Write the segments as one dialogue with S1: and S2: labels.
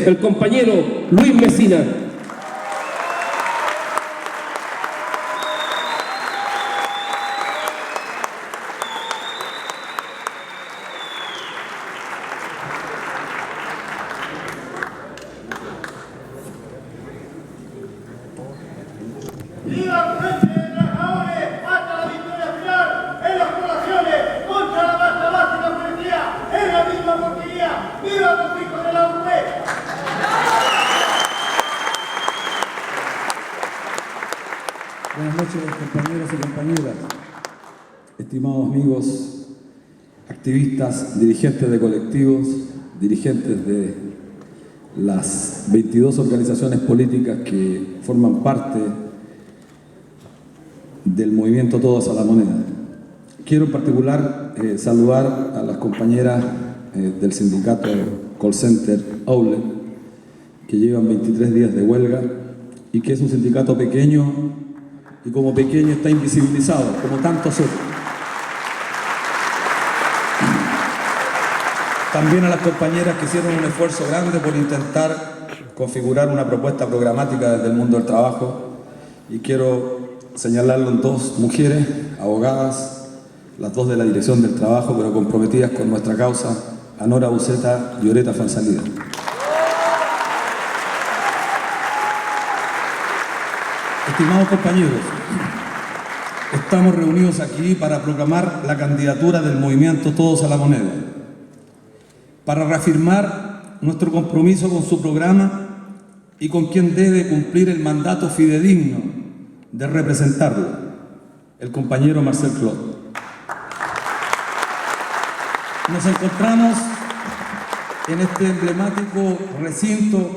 S1: el compañero Luis Mesina.
S2: Buenas noches, compañeros y compañeras, estimados amigos, activistas, dirigentes de colectivos, dirigentes de las 22 organizaciones políticas que forman parte del movimiento Todos a la Moneda. Quiero en particular saludar a las compañeras del sindicato Call Center Outlet, que llevan 23 días de huelga y que es un sindicato pequeño y como pequeño está invisibilizado, como tantos otros. También a las compañeras que hicieron un esfuerzo grande por intentar configurar una propuesta programática desde el mundo del trabajo, y quiero señalarlo en dos mujeres, abogadas, las dos de la Dirección del Trabajo, pero comprometidas con nuestra causa, Anora Buceta y Oreta Fansalida. Estimados compañeros, estamos reunidos aquí para proclamar la candidatura del movimiento Todos a la Moneda, para reafirmar nuestro compromiso con su programa y con quien debe cumplir el mandato fidedigno de representarlo, el compañero Marcel Clot. Nos encontramos en este emblemático recinto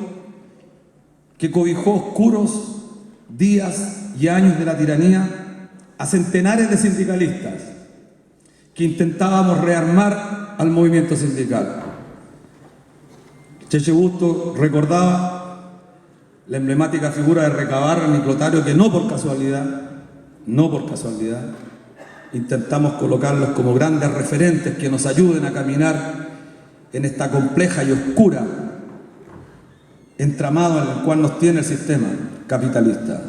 S2: que cobijó oscuros días y años de la tiranía a centenares de sindicalistas que intentábamos rearmar al movimiento sindical. Cheche Busto recordaba la emblemática figura de Recabarren y Clotario, que no por casualidad, intentamos colocarlos como grandes referentes que nos ayuden a caminar en esta compleja y oscura entramado en el cual nos tiene el sistema capitalista.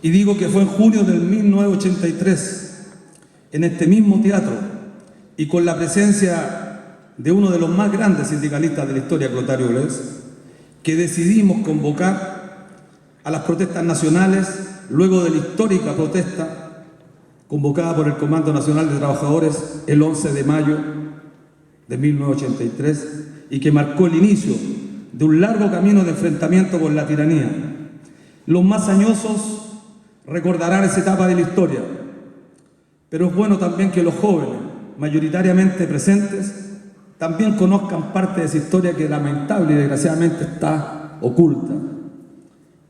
S2: Y digo que fue en junio del 1983, en este mismo teatro, y con la presencia de uno de los más grandes sindicalistas de la historia, Clotario Blés, que decidimos convocar a las protestas nacionales luego de la histórica protesta convocada por el Comando Nacional de Trabajadores el 11 de mayo de 1983 y que marcó el inicio de un largo camino de enfrentamiento con la tiranía. Los más añosos recordarán esa etapa de la historia, pero es bueno también que los jóvenes, mayoritariamente presentes, también conozcan parte de esa historia que lamentable y desgraciadamente está oculta.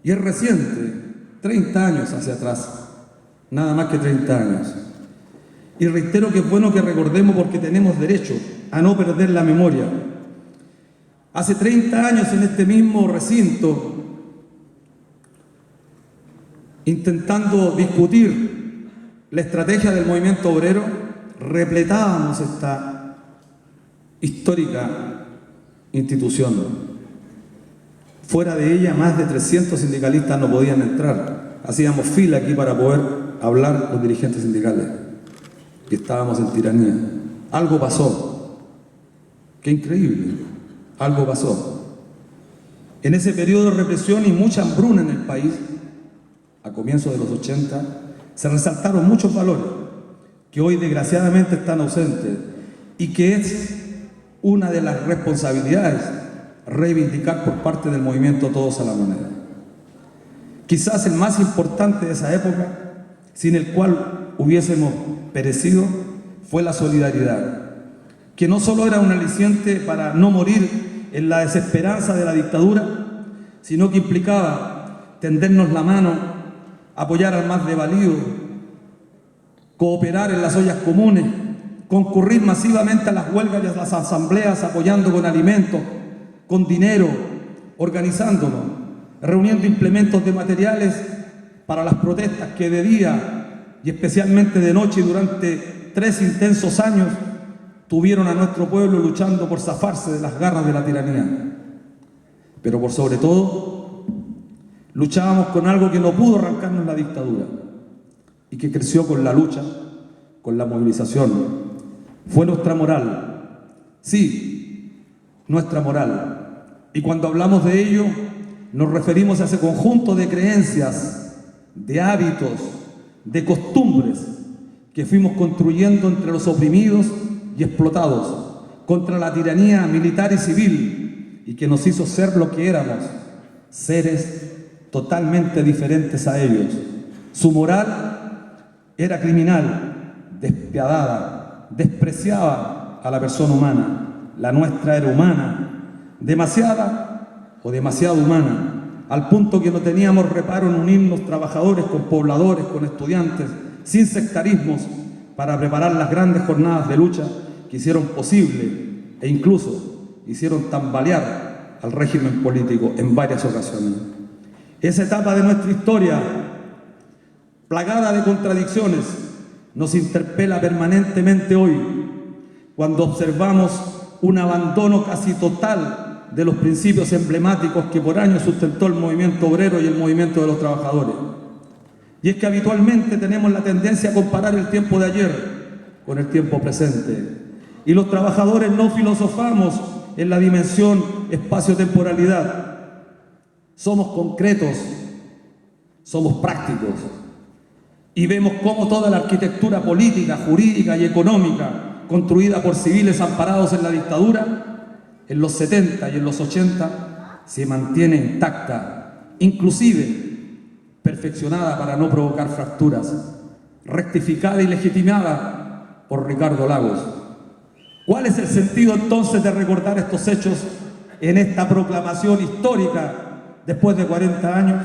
S2: Y es reciente, 30 años hacia atrás, nada más que 30 años. Y reitero que es bueno que recordemos porque tenemos derecho a no perder la memoria. Hace 30 años en este mismo recinto, intentando discutir la estrategia del movimiento obrero, repletábamos esta histórica institución. Fuera de ella, más de 300 sindicalistas no podían entrar. Hacíamos fila aquí para poder hablar los dirigentes sindicales. Y estábamos en tiranía. Algo pasó. Qué increíble. Algo pasó. En ese periodo de represión y mucha hambruna en el país, a comienzos de los 80, se resaltaron muchos valores que hoy desgraciadamente están ausentes y que es una de las responsabilidades reivindicar por parte del movimiento Todos a la Moneda. Quizás el más importante de esa época, sin el cual hubiésemos perecido, fue la solidaridad, que no solo era un aliciente para no morir en la desesperanza de la dictadura, sino que implicaba tendernos la mano, apoyar al más desvalido, cooperar en las ollas comunes, concurrir masivamente a las huelgas y a las asambleas apoyando con alimentos, con dinero, organizándonos, reuniendo implementos de materiales para las protestas que de día y especialmente de noche durante 3 intensos años tuvieron a nuestro pueblo luchando por zafarse de las garras de la tiranía. pero por sobre todo, luchábamos con algo que no pudo arrancarnos la dictadura y que creció con la lucha, con la movilización. Fue nuestra moral, sí, nuestra moral. Y cuando hablamos de ello, nos referimos a ese conjunto de creencias, de hábitos, de costumbres que fuimos construyendo entre los oprimidos y explotados, contra la tiranía militar y civil, y que nos hizo ser lo que éramos, seres totalmente diferentes a ellos. Su moral era criminal, despiadada, despreciaba a la persona humana. La nuestra era humana, demasiada o demasiado humana, al punto que no teníamos reparo en unirnos trabajadores con pobladores, con estudiantes, sin sectarismos, para preparar las grandes jornadas de lucha que hicieron posible e incluso hicieron tambalear al régimen político en varias ocasiones. Esa etapa de nuestra historia, plagada de contradicciones, nos interpela permanentemente hoy, cuando observamos un abandono casi total de los principios emblemáticos que por años sustentó el movimiento obrero y el movimiento de los trabajadores. Y es que habitualmente tenemos la tendencia a comparar el tiempo de ayer con el tiempo presente. Y los trabajadores no filosofamos en la dimensión espacio-temporalidad. Somos concretos, somos prácticos. Y vemos cómo toda la arquitectura política, jurídica y económica construida por civiles amparados en la dictadura, en los 70 y en los 80, se mantiene intacta, inclusive perfeccionada para no provocar fracturas, rectificada y legitimada por Ricardo Lagos. ¿Cuál es el sentido entonces de recordar estos hechos en esta proclamación histórica después de 40 años?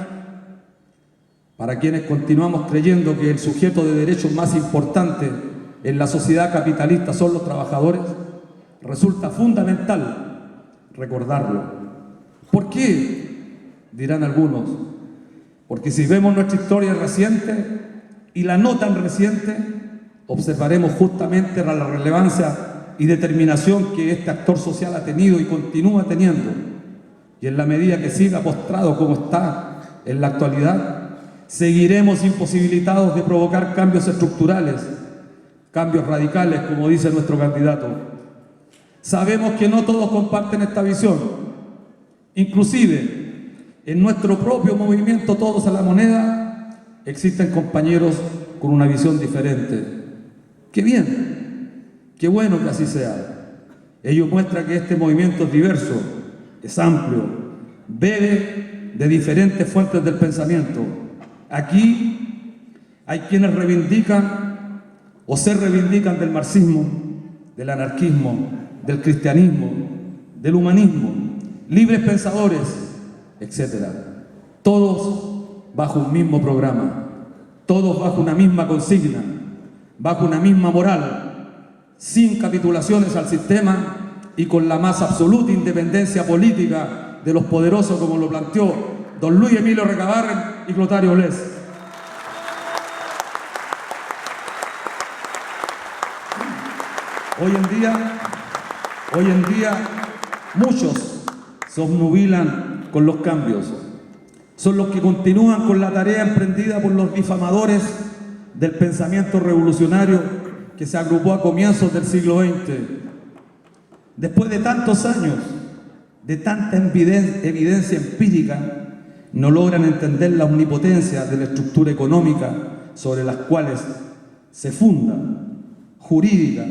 S2: Para quienes continuamos creyendo que el sujeto de derechos más importante en la sociedad capitalista son los trabajadores, resulta fundamental recordarlo. ¿Por qué? Dirán algunos. Porque si vemos nuestra historia reciente y la no tan reciente, observaremos justamente la relevancia y determinación que este actor social ha tenido y continúa teniendo. Y en la medida que siga postrado como está en la actualidad, seguiremos imposibilitados de provocar cambios estructurales, cambios radicales, como dice nuestro candidato. Sabemos que no todos comparten esta visión. Inclusive, en nuestro propio movimiento Todos a la Moneda, existen compañeros con una visión diferente. ¡Qué bien! ¡Qué bueno que así sea! Ello muestra que este movimiento es diverso, es amplio, bebe de diferentes fuentes del pensamiento. Aquí hay quienes reivindican o se reivindican del marxismo, del anarquismo, del cristianismo, del humanismo, libres pensadores, etc. Todos bajo un mismo programa, todos bajo una misma consigna, bajo una misma moral, sin capitulaciones al sistema y con la más absoluta independencia política de los poderosos, como lo planteó don Luis Emilio Recabarren y Clotario Blest. Hoy en día muchos se obnubilan con los cambios. Son los que continúan con la tarea emprendida por los difamadores del pensamiento revolucionario que se agrupó a comienzos del siglo XX. Después de tantos años, de tanta evidencia empírica, no logran entender la omnipotencia de la estructura económica sobre las cuales se funda, jurídica,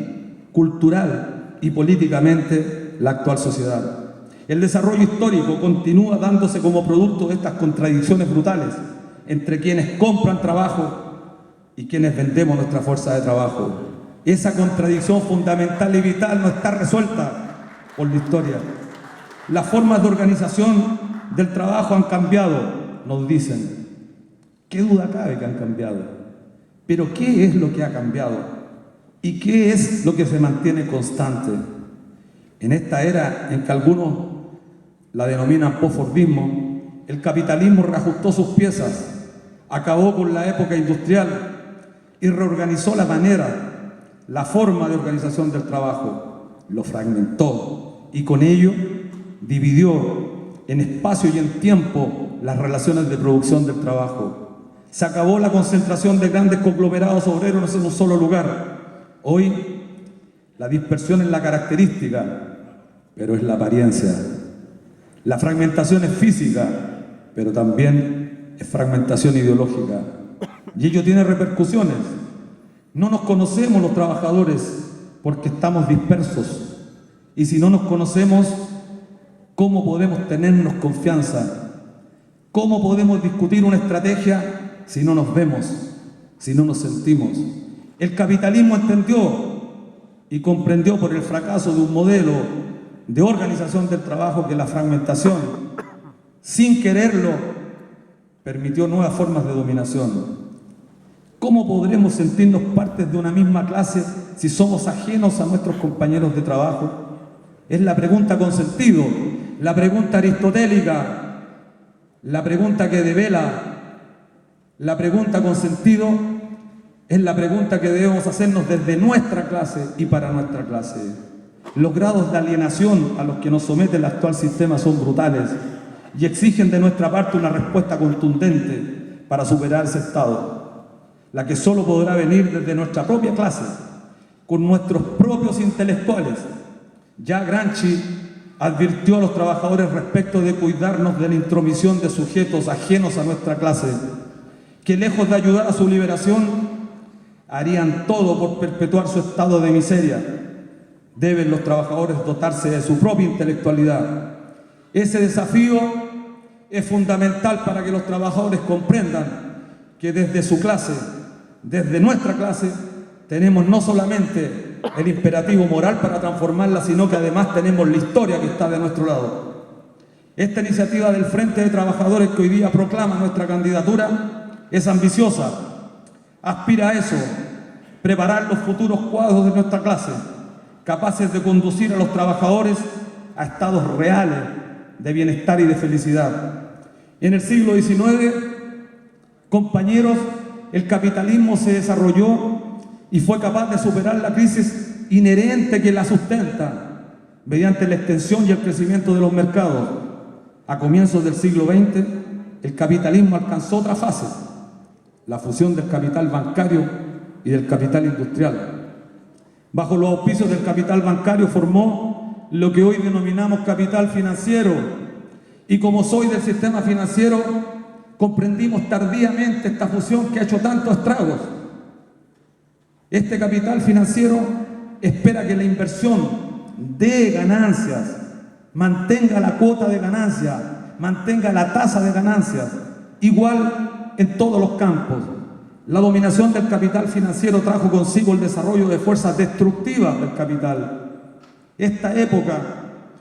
S2: cultural y políticamente la actual sociedad. El desarrollo histórico continúa dándose como producto de estas contradicciones brutales entre quienes compran trabajo y quienes vendemos nuestra fuerza de trabajo. Esa contradicción fundamental y vital no está resuelta por la historia. Las formas de organización del trabajo han cambiado, nos dicen. ¿Qué duda cabe que han cambiado? Pero ¿qué es lo que ha cambiado? ¿Y qué es lo que se mantiene constante? En esta era en que algunos la denominan postfordismo, el capitalismo reajustó sus piezas, acabó con la época industrial y reorganizó la manera, la forma de organización del trabajo, lo fragmentó y con ello dividió en espacio y en tiempo las relaciones de producción del trabajo. Se acabó la concentración de grandes conglomerados obreros en un solo lugar. Hoy la dispersión es la característica, pero es la apariencia. La fragmentación es física, pero también es fragmentación ideológica. Y ello tiene repercusiones. No nos conocemos los trabajadores porque estamos dispersos. Y si no nos conocemos, ¿cómo podemos tenernos confianza? ¿Cómo podemos discutir una estrategia si no nos vemos, si no nos sentimos? El capitalismo entendió y comprendió por el fracaso de un modelo de organización del trabajo que la fragmentación, sin quererlo, permitió nuevas formas de dominación. ¿Cómo podremos sentirnos partes de una misma clase si somos ajenos a nuestros compañeros de trabajo? Es la pregunta con sentido, la pregunta aristotélica, la pregunta que devela, la pregunta con sentido es la pregunta que debemos hacernos desde nuestra clase y para nuestra clase. Los grados de alienación a los que nos somete el actual sistema son brutales y exigen de nuestra parte una respuesta contundente para superar ese estado, la que solo podrá venir desde nuestra propia clase, con nuestros propios intelectuales. Ya Gramsci advirtió a los trabajadores respecto de cuidarnos de la intromisión de sujetos ajenos a nuestra clase, que lejos de ayudar a su liberación, harían todo por perpetuar su estado de miseria. Deben los trabajadores dotarse de su propia intelectualidad. Ese desafío es fundamental para que los trabajadores comprendan que desde su clase, desde nuestra clase, tenemos no solamente el imperativo moral para transformarla, sino que además tenemos la historia que está de nuestro lado. Esta iniciativa del Frente de Trabajadores que hoy día proclama nuestra candidatura es ambiciosa, aspira a eso, preparar los futuros cuadros de nuestra clase, capaces de conducir a los trabajadores a estados reales de bienestar y de felicidad. En el siglo XIX, compañeros, el capitalismo se desarrolló y fue capaz de superar la crisis inherente que la sustenta mediante la extensión y el crecimiento de los mercados. A comienzos del siglo XX, el capitalismo alcanzó otra fase, la fusión del capital bancario y del capital industrial. Bajo los auspicios del capital bancario formó lo que hoy denominamos capital financiero, y como soy del sistema financiero, comprendimos tardíamente esta fusión que ha hecho tantos estragos. Este capital financiero espera que la inversión dé ganancias, mantenga la cuota de ganancias, mantenga la tasa de ganancias, igual en todos los campos. La dominación del capital financiero trajo consigo el desarrollo de fuerzas destructivas del capital. Esta época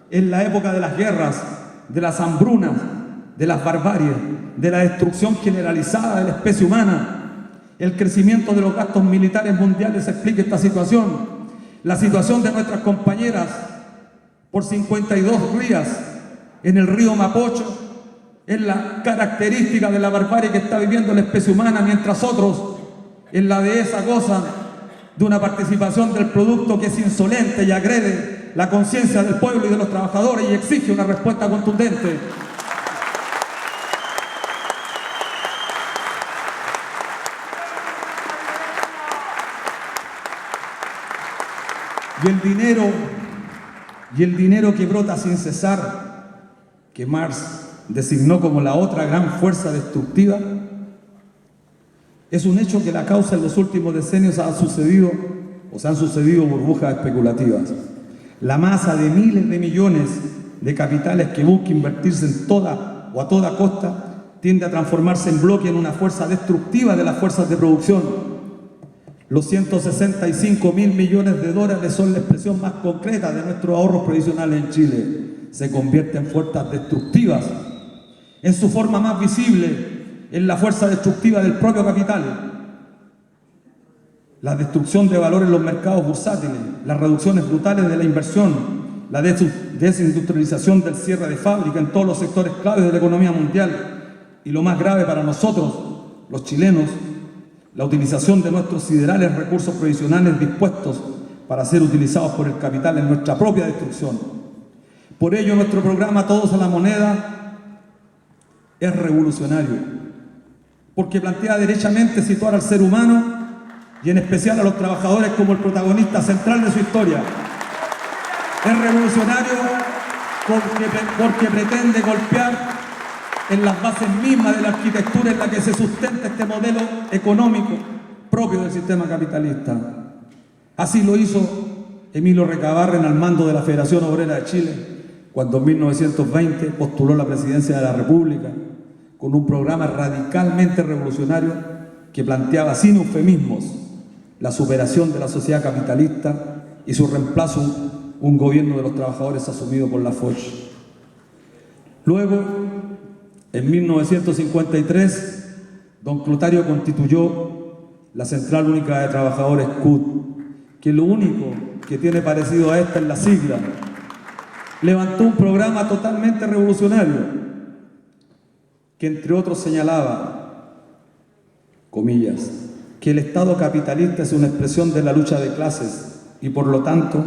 S2: es la época de las guerras, de las hambrunas, de las barbaries, de la destrucción generalizada de la especie humana. El crecimiento de los gastos militares mundiales explica esta situación. La situación de nuestras compañeras por 52 días en el río Mapocho es la característica de la barbarie que está viviendo la especie humana, mientras otros en la dehesa gozan de una participación del producto que es insolente y agrede la conciencia del pueblo y de los trabajadores y exige una respuesta contundente. Y el dinero que brota sin cesar, que Marx designó como la otra gran fuerza destructiva, es un hecho que la causa en los últimos decenios se han sucedido burbujas especulativas. La masa de miles de millones de capitales que busca invertirse en toda o a toda costa tiende a transformarse en bloque en una fuerza destructiva de las fuerzas de producción. Los 165.000 millones de dólares son la expresión más concreta de nuestros ahorros previsionales en Chile. Se convierten en fuerzas destructivas. En su forma más visible, en la fuerza destructiva del propio capital. La destrucción de valor en los mercados bursátiles, las reducciones brutales de la inversión, la desindustrialización del cierre de fábrica en todos los sectores claves de la economía mundial. Y lo más grave para nosotros, los chilenos, la utilización de nuestros siderales recursos provisionales dispuestos para ser utilizados por el capital en nuestra propia destrucción. Por ello nuestro programa Todos a la Moneda es revolucionario, porque plantea derechamente situar al ser humano y en especial a los trabajadores como el protagonista central de su historia. Es revolucionario porque pretende golpear en las bases mismas de la arquitectura en la que se sustenta este modelo económico propio del sistema capitalista. Así lo hizo Emilio Recabarren al mando de la Federación Obrera de Chile, cuando en 1920 postuló la presidencia de la República con un programa radicalmente revolucionario que planteaba sin eufemismos la superación de la sociedad capitalista y su reemplazo un gobierno de los trabajadores asumido por la Foch. Luego, en 1953, don Clotario constituyó la Central Única de Trabajadores CUT, que lo único que tiene parecido a esta es la sigla. Levantó un programa totalmente revolucionario, que entre otros señalaba, comillas, que el Estado capitalista es una expresión de la lucha de clases y por lo tanto,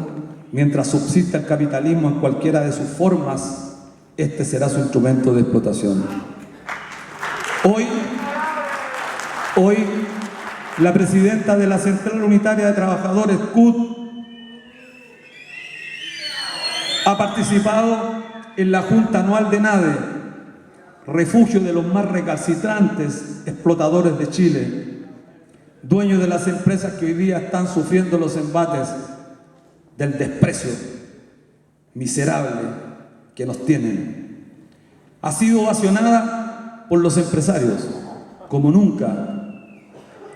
S2: mientras subsista el capitalismo en cualquiera de sus formas, este será su instrumento de explotación. Hoy, la presidenta de la Central Unitaria de Trabajadores, CUT, ha participado en la Junta Anual de NADE, refugio de los más recalcitrantes explotadores de Chile, dueños de las empresas que hoy día están sufriendo los embates del desprecio miserable que nos tienen. Ha sido ovacionada por los empresarios, como nunca,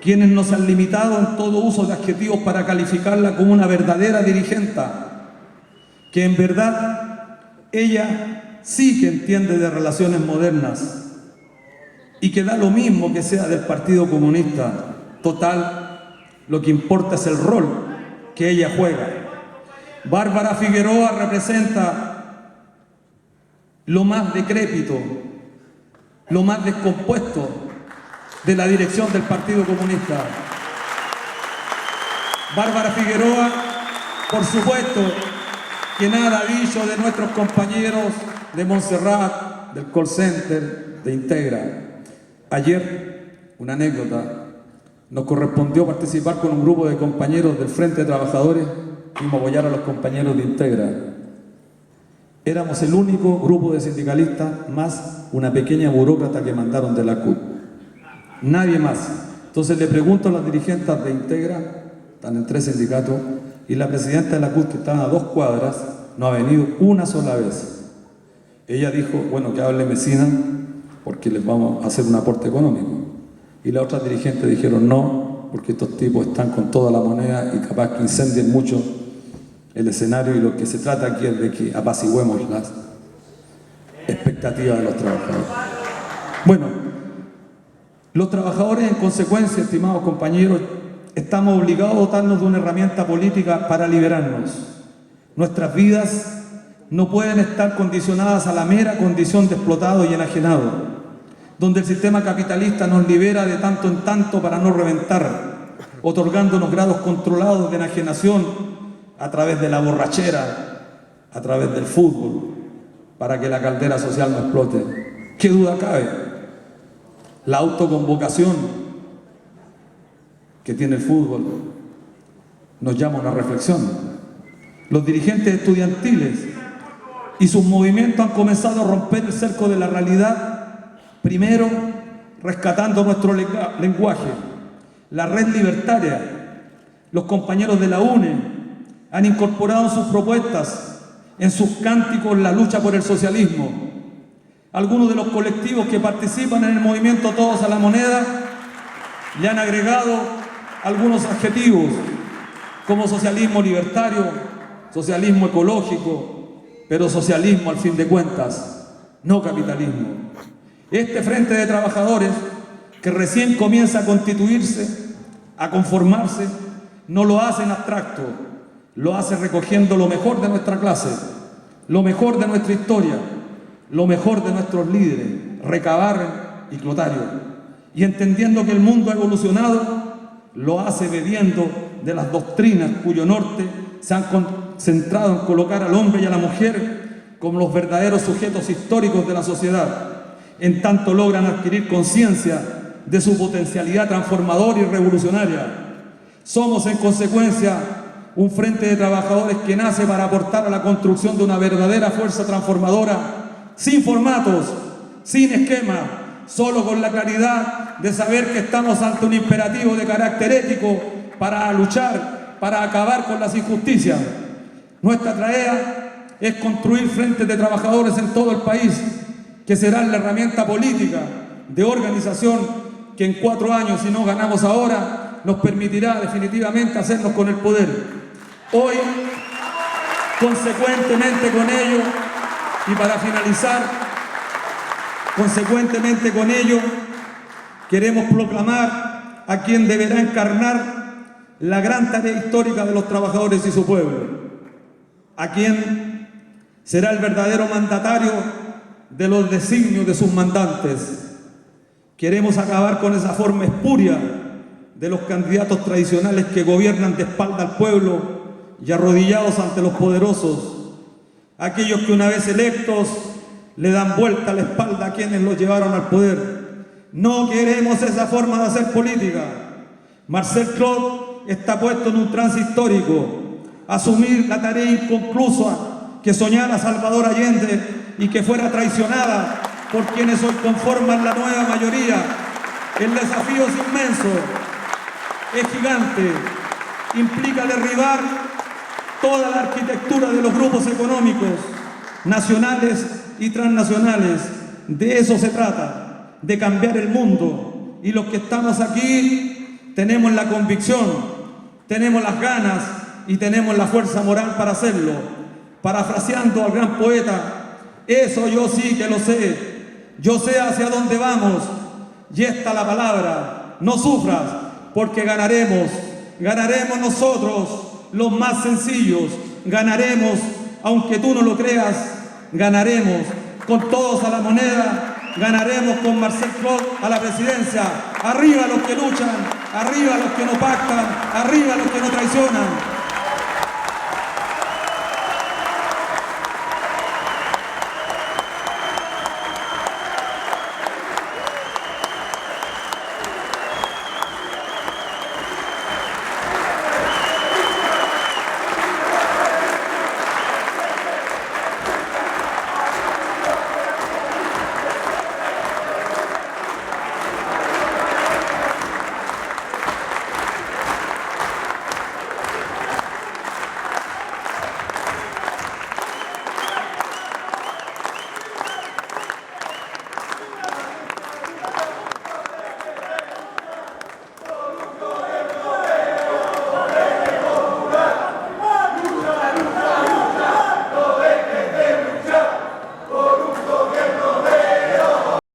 S2: quienes nos han limitado en todo uso de adjetivos para calificarla como una verdadera dirigente, que en verdad ella sí que entiende de relaciones modernas y que da lo mismo que sea del Partido Comunista. Total, lo que importa es el rol que ella juega. Bárbara Figueroa representa lo más decrépito, lo más descompuesto de la dirección del Partido Comunista. Bárbara Figueroa, por supuesto, que nada ha dicho de nuestros compañeros de Montserrat, del call center, de Integra. Ayer, una anécdota, nos correspondió participar con un grupo de compañeros del Frente de Trabajadores, fuimos a apoyar a los compañeros de Integra. Éramos el único grupo de sindicalistas más una pequeña burócrata que mandaron de la CUT. Nadie más. Entonces le pregunto a las dirigentes de Integra, están en 3 sindicatos, y la presidenta de la CUT, que estaba a 2 cuadras, no ha venido una sola vez. Ella dijo, bueno, que hable Mesina, porque les vamos a hacer un aporte económico. Y las otras dirigentes dijeron no, porque estos tipos están con toda la moneda y capaz que incendien mucho el escenario, y lo que se trata aquí es de que apaciguemos las expectativas de los trabajadores. Bueno, los trabajadores en consecuencia, estimados compañeros, estamos obligados a dotarnos de una herramienta política para liberarnos. Nuestras vidas no pueden estar condicionadas a la mera condición de explotado y enajenado, donde el sistema capitalista nos libera de tanto en tanto para no reventar, otorgándonos grados controlados de enajenación a través de la borrachera, a través del fútbol, para que la caldera social no explote. ¿Qué duda cabe? La autoconvocación que tiene el fútbol nos llama a una reflexión. Los dirigentes estudiantiles y sus movimientos han comenzado a romper el cerco de la realidad, primero rescatando nuestro lenguaje. La red libertaria, los compañeros de la UNE han incorporado en sus propuestas, en sus cánticos, la lucha por el socialismo. Algunos de los colectivos que participan en el movimiento Todos a la Moneda le han agregado algunos adjetivos como socialismo libertario, socialismo ecológico, pero socialismo al fin de cuentas, no capitalismo. Este Frente de Trabajadores, que recién comienza a constituirse, a conformarse, no lo hace en abstracto, lo hace recogiendo lo mejor de nuestra clase, lo mejor de nuestra historia, lo mejor de nuestros líderes, Recabarren y Clotario, y entendiendo que el mundo ha evolucionado, lo hace bebiendo de las doctrinas cuyo norte se han concentrado en colocar al hombre y a la mujer como los verdaderos sujetos históricos de la sociedad, en tanto logran adquirir conciencia de su potencialidad transformadora y revolucionaria. Somos, en consecuencia, un frente de trabajadores que nace para aportar a la construcción de una verdadera fuerza transformadora, sin formatos, sin esquema, solo con la claridad de saber que estamos ante un imperativo de carácter ético para luchar, para acabar con las injusticias. Nuestra tarea es construir frentes de trabajadores en todo el país, que serán la herramienta política de organización que en 4 años, si no ganamos ahora, nos permitirá definitivamente hacernos con el poder. Hoy, consecuentemente con ello, y para finalizar, consecuentemente con ello, queremos proclamar a quien deberá encarnar la gran tarea histórica de los trabajadores y su pueblo, a quien será el verdadero mandatario de los designios de sus mandantes. Queremos acabar con esa forma espuria de los candidatos tradicionales que gobiernan de espalda al pueblo y arrodillados ante los poderosos, aquellos que una vez electos le dan vuelta a la espalda a quienes los llevaron al poder. No queremos esa forma de hacer política. Marcel Clot está puesto en un trance histórico, asumir la tarea inconclusa que soñara Salvador Allende y que fuera traicionada por quienes hoy conforman la nueva mayoría. El desafío es inmenso, es gigante, implica derribar toda la arquitectura de los grupos económicos, nacionales y transnacionales. De eso se trata, de cambiar el mundo. Y los que estamos aquí tenemos la convicción, tenemos las ganas y tenemos la fuerza moral para hacerlo. Parafraseando al gran poeta, eso yo sí que lo sé. Yo sé hacia dónde vamos y esta la palabra. No sufras, porque ganaremos. Ganaremos nosotros, los más sencillos. Ganaremos, aunque tú no lo creas. Ganaremos con todos a la moneda. Ganaremos con Marcel Clot a la presidencia. Arriba los que luchan, arriba los que no pactan, arriba los que no traicionan.